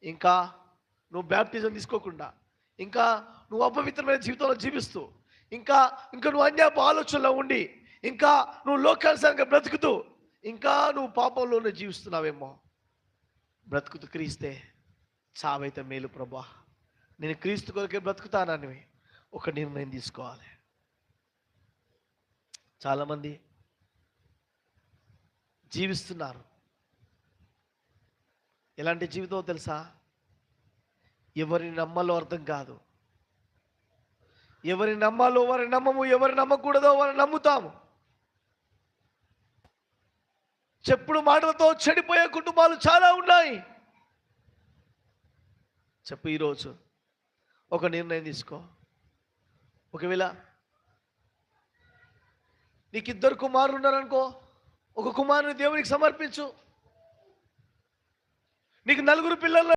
ఇంకా నువ్వు బ్యాప్టిజం తీసుకోకుండా, ఇంకా నువ్వు అపవిత్రమైన జీవితంలో జీవిస్తూ, ఇంకా ఇంకా నువ్వు అన్యాప ఆలోచనలో ఉండి, ఇంకా నువ్వు లోకానుసారంగా బ్రతుకుతూ, ఇంకా నువ్వు పాపంలోనే జీవిస్తున్నావేమో. బ్రతుకుతూ క్రీస్తే చావైతే మేలు ప్రభా, నేను క్రీస్తు కొరకే బ్రతుకుతానని ఒక నిర్ణయం తీసుకోవాలి. చాలామంది జీవిస్తున్నారు. ఎలాంటి జీవితం తెలుసా? ఎవరిని నమ్మాలో అర్థం కాదు. ఎవరిని నమ్మాలో వారిని నమ్మము, ఎవరిని నమ్మకూడదో వారిని నమ్ముతాము. చెప్పుడు మాటలతో చెడిపోయే కుటుంబాలు చాలా ఉన్నాయి. చెప్పు, ఈరోజు ఒక నిర్ణయం తీసుకో. ఒకవేళ నీకు 2 కుమారులు ఉన్నారనుకో, ఒక కుమారుని దేవునికి సమర్పించు. నీకు 4 పిల్లలు